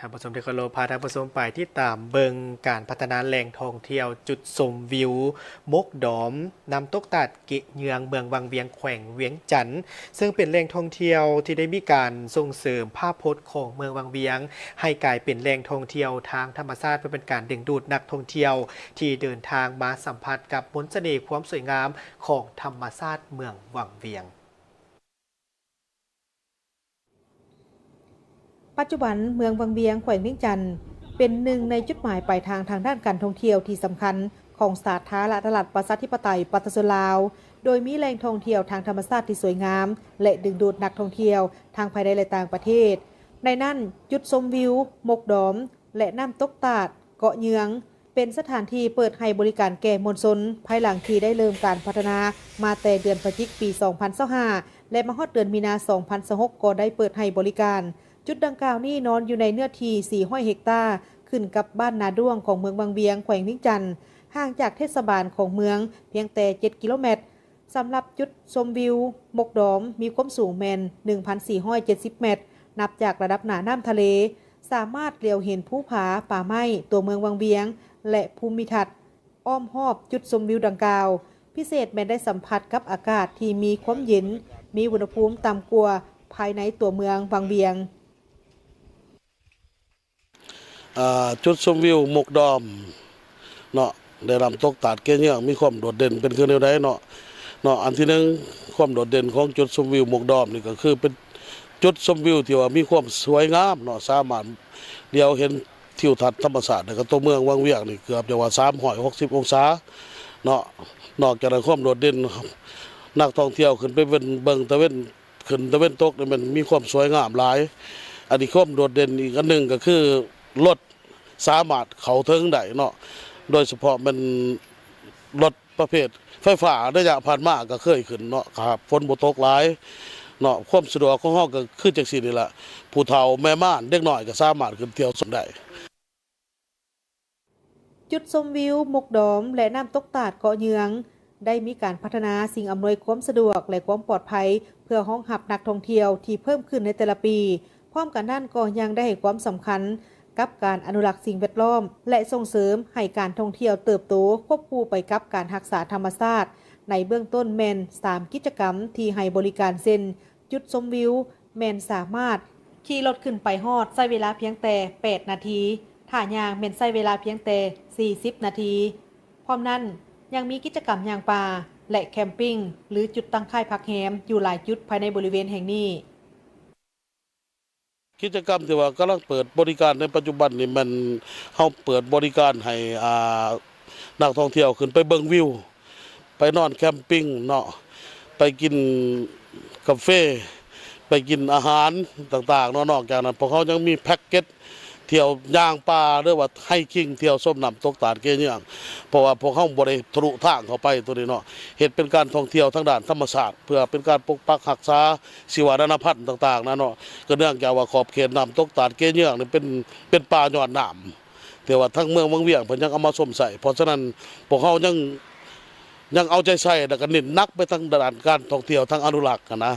ท่านผู้ชมที่เคารพพาท่านผู้ชมไปที่ตามเบิงการพัฒนาแหล่งท่องเที่ยวจุดชมวิวมกดอมนำตกตัดเกะเยืองเมืองวังเวียงแขวงเวียงจันทน์ซึ่งเป็นแหล่งท่องเที่ยวที่ได้มีการส่งเสริมภาพพจน์ของเมืองวังเวียงให้กลายเป็นแหล่งท่องเที่ยวทางธรรมชาติเพื่อเป็นการดึงดูดนักท่องเที่ยวที่เดินทางมาสัมผัสกับมนต์เสน่ห์ความสวยงามของธรรมชาติเมืองวังเวียงปัจจุบันเมืองวังเวียงแขวงเวียงจันทน์เป็นหนึ่งในจุดหมายปลายทางด้านการท่องเที่ยวที่สำคัญของสาธารณรัฐประชาธิปไตยประชาชนลาวโดยมีแหล่งท่องเที่ยวทางธรรมชาติที่สวยงามและดึงดูดนักท่องเที่ยวทางภายในและต่างประเทศในนั้นจุดชมวิวมกดอมและน้ำตกตาดเกาะเยืองเป็นสถานที่เปิดให้บริการแก่มวลชนภายหลังที่ได้เริ่มการพัฒนามาแต่เดือนพฤศจิกายนปี 2025 และมาฮอดเดือนมีนา 2026 ก็ได้เปิดให้บริการจุดดังกล่าวนี้นอนอยู่ในเนื้อที่400 เฮกตาร์ขึ้นกับบ้านนาด้วงของเมืองบางเวียงแขวงเวียงจันทน์ห่างจากเทศบาลของเมืองเพียงแต่ 7 กิโลเมตรสำหรับจุดชมวิวมกดอมมีความสูงแมน 1,470 เมตรนับจากระดับหน้าน้ำทะเลสามารถเลี้ยวเห็นภูผาป่าไม้ตัวเมืองวังเวียงและภูมิทัศน์อ้อมรอบจุดชมวิวดังกล่าวพิเศษแม้ได้สัมผัสกับอากาศที่มีความเย็นมีอุณหภูมิต่ำกว่าภายในตัวเมืองวังเวียงจุดชมวิวหมกดอมเนาะได้นำตกตาดเกเยืองมีความโดดเด่นเป็นคือแนวใดเนาะอันที่หนึ่งความโดดเด่นของจุดชมวิวหมกดอมนี่ก็คือเป็นจุดชมวิวที่ว่ามีความสวยงามเนาะสามารถเดียวเห็นทิวทัศน์ธรรมชาติในตัวเมืองวังเวียงนี่เกือบจะว่า360 องศาเนาะนอกจากนั้นความโดดเด่นนักท่องเที่ยวขึ้นไปเบิ่งตะเวนขึ้นตะเวนตกนี่มันมีความสวยงามหลายอันนี้ความโดดเด่นอีกอันหนึ่งก็คือรถสามารถเข้าถึงได้เนาะโดยเฉพาะมันรถประเภทไฟฟ้าระยะผ่านมาก็เคยขึ้นเนาะครับฝนบ่ตกหลายเนาะความสะดวกของเฮาก็คือจังซี่นี่ล่ะผู้เฒ่าแม่ม่านเด็กน้อยก็สามารถขึ้นเที่ยวชมได้จุดชมวิวมกดอมและน้ำตกตาดเกาะเยืองได้มีการพัฒนาสิ่งอำนวยความสะดวกและความปลอดภัยเพื่อรองรับนักท่องเที่ยวที่เพิ่มขึ้นในแต่ละปีพร้อมกันนั้นก็ยังได้ให้ความสำคัญกับการอนุรักษ์สิ่งแวดล้อมและส่งเสริมให้การท่องเที่ยวเติบโตควบคู่ไปกับการรักษาธรรมชาติในเบื้องต้นแมน3 กิจกรรมที่ให้บริการเช่นจุดชมวิวแมนสามารถขี่รถขึ้นไปฮอดใช้เวลาเพียงแต่8 นาทีถ้าย่างแมนใช้เวลาเพียงแต่40 นาทีพร้อมนั้นยังมีกิจกรรมย่างป่าและแคมปิ้งหรือจุดตั้งค่ายพักแรมอยู่หลายจุดภายในบริเวณแห่งนี้กิจกรรมที่ว่ากำลังเปิดบริการในปัจจุบันนี่มันเฮาเปิดบริการให้นักท่องเที่ยวขึ้นไปเบิ่งวิวไปนอนแคมปิ้งเนาะไปกินกาแฟไปกินอาหารต่างๆเนาะนอกจากนั้นพวกเขายังมีแพ็กเกจเที่ยวย่างป่าหรือว่าไฮกิ้งเที่ยวส้มน้ำตกตาดเกเยืองเพราะว่าพวกเขาบ่ได้ทะลุทางเข้าไปตัวนี้เนาะเฮ็ดเป็นการท่องเที่ยวทางด้านธรรมชาติเพื่อเป็นการปกปักรักษาชีวนานาพันธุ์ต่างๆนะเนาะก็เนื่องจากว่าขอบเขตน้ำตกตาดเกเยืองนี่เป็นป่าย้อนน้ำแต่ว่าทั้งเมืองวังเวียงเพิ่นยังเอามาสวมใส่เพราะฉะนั้นพวกเขายังเอาใจใส่แล้วก็เน้นหนักไปทางด้านการท่องเที่ยวทางอนุรักษ์นะ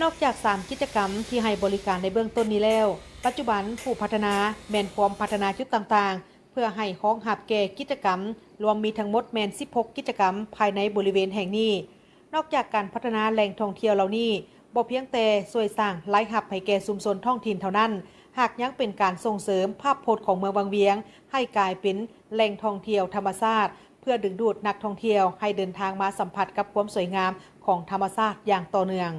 นอกจาก3 กิจกรรมที่ให้บริการในเบื้องต้นนี้แล้วปัจจุบันผู้พัฒนาแมนพร้อมพัฒนาจุดต่างๆเพื่อให้รองรับแก่กิจกรรมรวมมีทั้งหมดแมน16 กิจกรรมภายในบริเวณแห่งนี้นอกจากการพัฒนาแหล่งท่องเที่ยวเหล่านี้บ่เพียงแต่ช่วยสร้างรายรับให้แก่ชุมชนท้องถิ่นเท่านั้นหากยังเป็นการส่งเสริมภาพพจน์ของเมืองวังเวียงให้กลายเป็นแหล่งท่องเที่ยวธรรมชาติเพื่อดึงดูดนักท่องเที่ยวให้เดินทางมาสัมผัสกับความสวยงามของธรรมชาติอย่างต่อเนื่อง